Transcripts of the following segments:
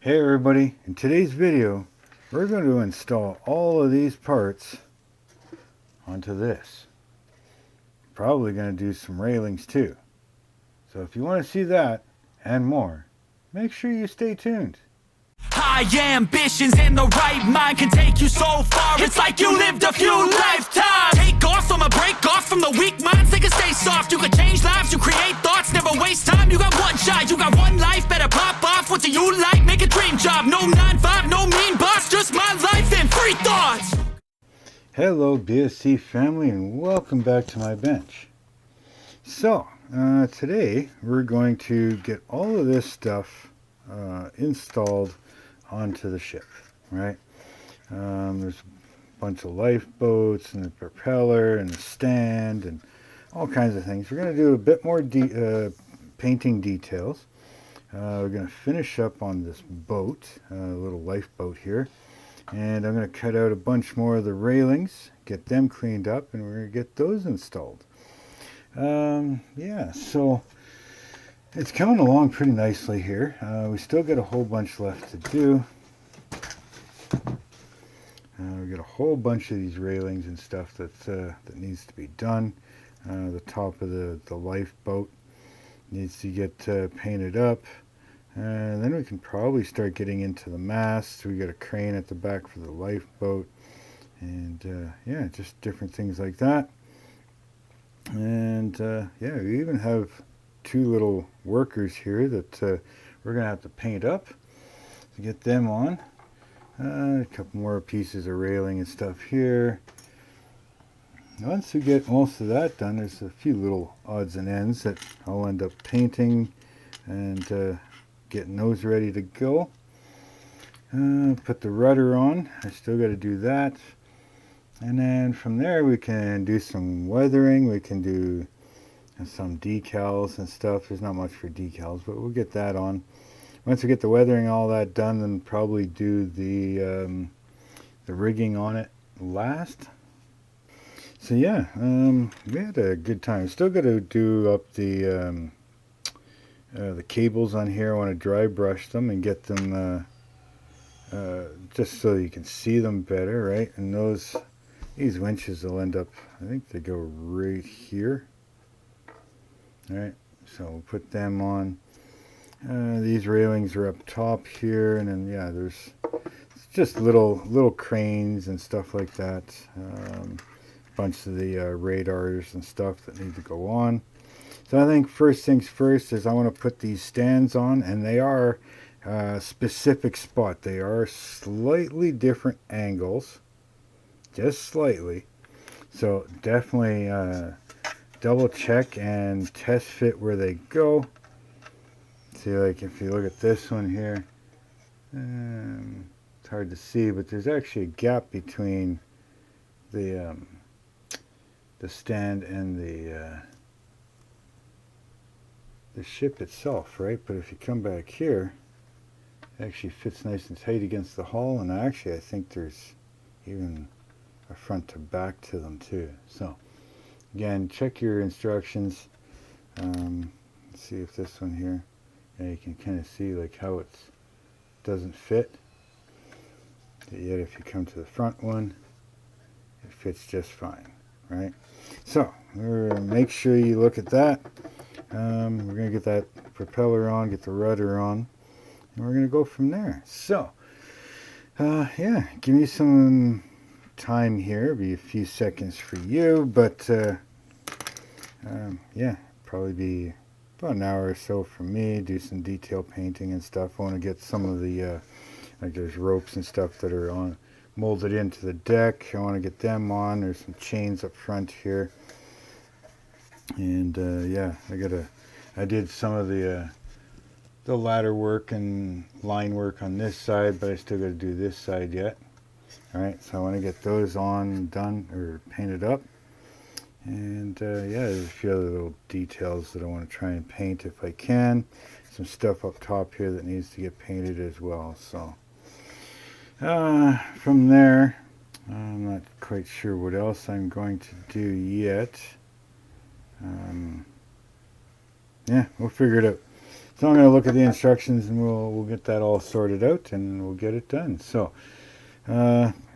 Hey everybody, in today's video we're going to install all of these parts onto this. Probably going to do some railings too. So if you want to see that and more, make sure you stay tuned. High ambitions and the right mind can take you so far. It's like you lived a few lifetimes. Take off from a break off from the weak minds. They can stay soft. You can change lives. You create thoughts. Never waste time. You got one shot. You got one life. Better pop off. What do you like? Make a dream job. No 9-5. No mean boss. Just my life and free thoughts. Hello BSC family and welcome back to my bench. So today we're going to get all of this stuff installed onto the ship, right? There's a bunch of lifeboats and the propeller and the stand and all kinds of things. We're going to do a bit more painting details. We're going to finish up on this boat, a little lifeboat here, and I'm going to cut out a bunch more of the railings, get them cleaned up, and we're going to get those installed. Yeah, so it's coming along pretty nicely here. We still got a whole bunch left to do. We've got a whole bunch of these railings and stuff that needs to be done. The top of the lifeboat needs to get painted up. And then we can probably start getting into the mast. We got a crane at the back for the lifeboat. And yeah, just different things like that. And yeah, we even have two little workers here that we're going to have to paint up to get them on. A couple more pieces of railing and stuff here. Once we get most of that done, there's a few little odds and ends that I'll end up painting and getting those ready to go. Put the rudder on. I still got to do that. And then from there we can do some weathering. We can do some decals and stuff. There's not much for decals, but we'll get that on. Once we get the weathering all that done, then probably do the rigging on it last. So yeah, we had a good time. Still got to do up the cables on here. I want to dry brush them and get them just so you can see them better, right? And these winches will end up, I think they go right here. All right, so we'll put them on. These railings are up top here, and then yeah, there's just little cranes and stuff like that. Bunch of the radars and stuff that need to go on. So I think first things first is I want to put these stands on, and they are a specific spot. They are slightly different angles, just slightly. So definitely double check and test fit where they go. See, like if you look at this one here, it's hard to see, but there's actually a gap between the stand and the ship itself, right? But if you come back here, it actually fits nice and tight against the hull, and actually I think there's even a front to back to them too. So again, check your instructions. Let's see if this one here, and you can kind of see like how it doesn't fit. But yet if you come to the front one, it fits just fine, right? So make sure you look at that. We're going to get that propeller on, get the rudder on, and we're going to go from there. So yeah, give me some time here. It'll be a few seconds for you, but yeah, probably be about an hour or so for me. Do some detail painting and stuff. I want to get some of the like there's ropes and stuff that are on molded into the deck. I want to get them on. There's some chains up front here, and yeah, I did some of the ladder work and line work on this side, but I still got to do this side yet. All right, so I want to get those on, done, or painted up. And yeah, there's a few other little details that I want to try and paint if I can. Some stuff up top here that needs to get painted as well. So from there, I'm not quite sure what else I'm going to do yet. Yeah, we'll figure it out. So I'm going to look at the instructions and we'll get that all sorted out and we'll get it done. So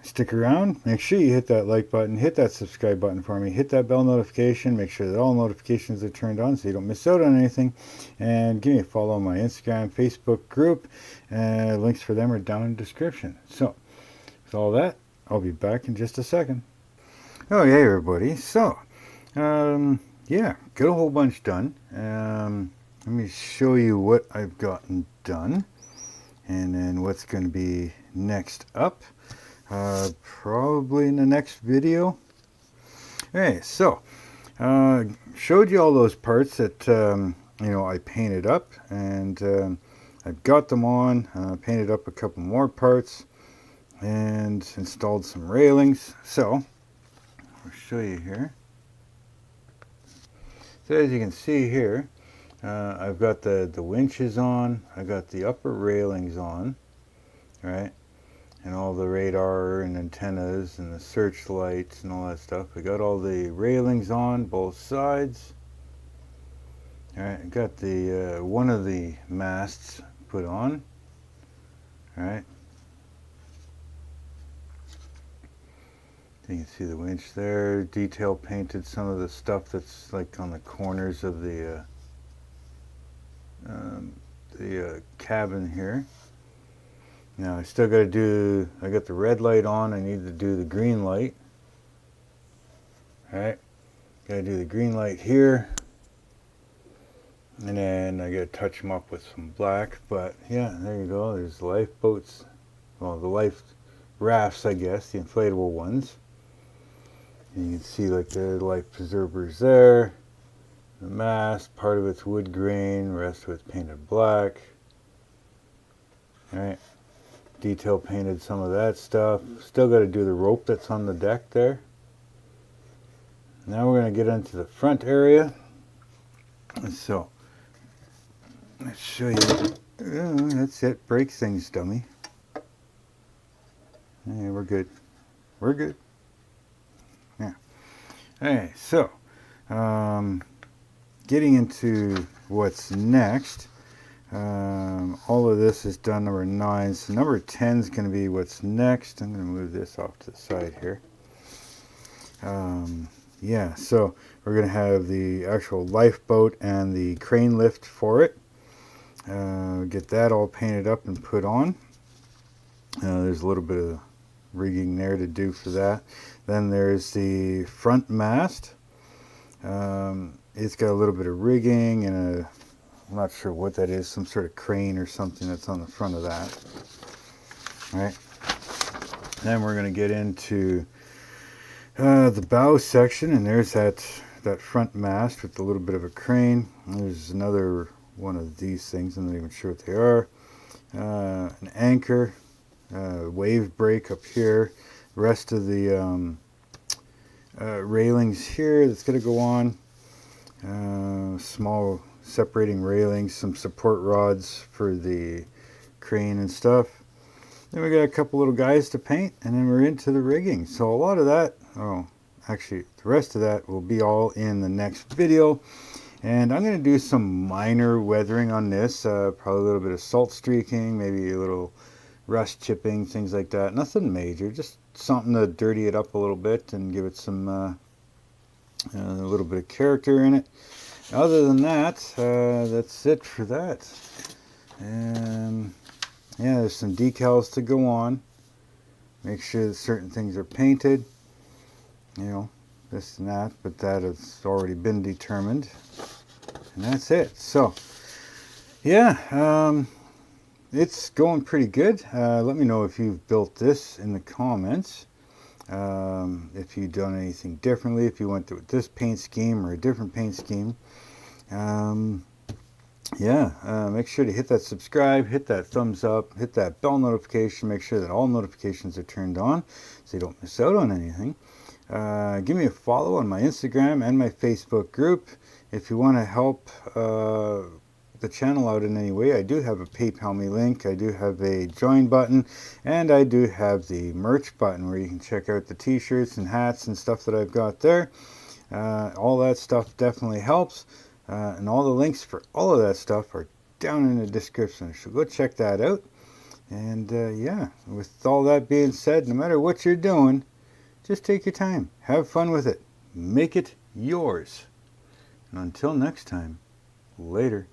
stick around, make sure you hit that like button, hit that subscribe button for me, hit that bell notification, make sure that all notifications are turned on so you don't miss out on anything, and give me a follow on my Instagram, Facebook group, and links for them are down in the description. So with all that, I'll be back in just a second. Oh yeah, everybody, so yeah, got a whole bunch done. Let me show you what I've gotten done and then what's going to be next up, probably in the next video. Okay, so showed you all those parts that you know, I painted up, and I've got them on, painted up a couple more parts and installed some railings. So I'll show you here. So as you can see here, I've got the winches on, I got the upper railings on, right, and all the radar and antennas and the searchlights and all that stuff. I got all the railings on both sides. All right, I got the one of the masts put on. All right, you can see the winch there. Detail painted some of the stuff that's like on the corners of the cabin here. Now I still got to do, I got the red light on, I need to do the green light. Alright, got to do the green light here, and then I got to touch them up with some black. But yeah, there you go, there's lifeboats, well, the life rafts, I guess, the inflatable ones. And you can see like the life preservers there. The mast, part of it's wood grain, the rest of it's painted black. Alright, detail painted some of that stuff. Still got to do the rope that's on the deck there. Now we're going to get into the front area. So, let's show you. That's it, break things, dummy. Yeah, we're good. We're good. Yeah. Alright, so, getting into what's next. All of this is done, number 9. So number 10 is going to be what's next. I'm going to move this off to the side here. Yeah, so we're going to have the actual lifeboat and the crane lift for it. Get that all painted up and put on. There's a little bit of rigging there to do for that. Then there's the front mast. It's got a little bit of rigging and I'm not sure what that is, some sort of crane or something that's on the front of that. All right. Then we're going to get into the bow section, and there's that front mast with a little bit of a crane. There's another one of these things, I'm not even sure what they are. An anchor, wave brake up here. The rest of the railings here that's going to go on. Small separating railings, some support rods for the crane and stuff. Then we got a couple little guys to paint, and then we're into the rigging. So a lot of that, actually the rest of that will be all in the next video. And I'm going to do some minor weathering on this, probably a little bit of salt streaking, maybe a little rust chipping, things like that. Nothing major, just something to dirty it up a little bit and give it some a little bit of character in it. Other than that, that's it for that. And yeah, there's some decals to go on. Make sure that certain things are painted. You know, this and that, but that has already been determined. And that's it. So, yeah, it's going pretty good. Let me know if you've built this in the comments. If you've done anything differently, if you went through this paint scheme or a different paint scheme. Yeah, make sure to hit that subscribe, hit that thumbs up, hit that bell notification, make sure that all notifications are turned on so you don't miss out on anything. Give me a follow on my Instagram and my Facebook group. If you want to help the channel out in any way, I do have a PayPal me link, I do have a join button, and I do have the merch button where you can check out the t-shirts and hats and stuff that I've got there. All that stuff definitely helps, and all the links for all of that stuff are down in the description. So go check that out. And yeah, with all that being said, no matter what you're doing, just take your time. Have fun with it. Make it yours. And until next time, later.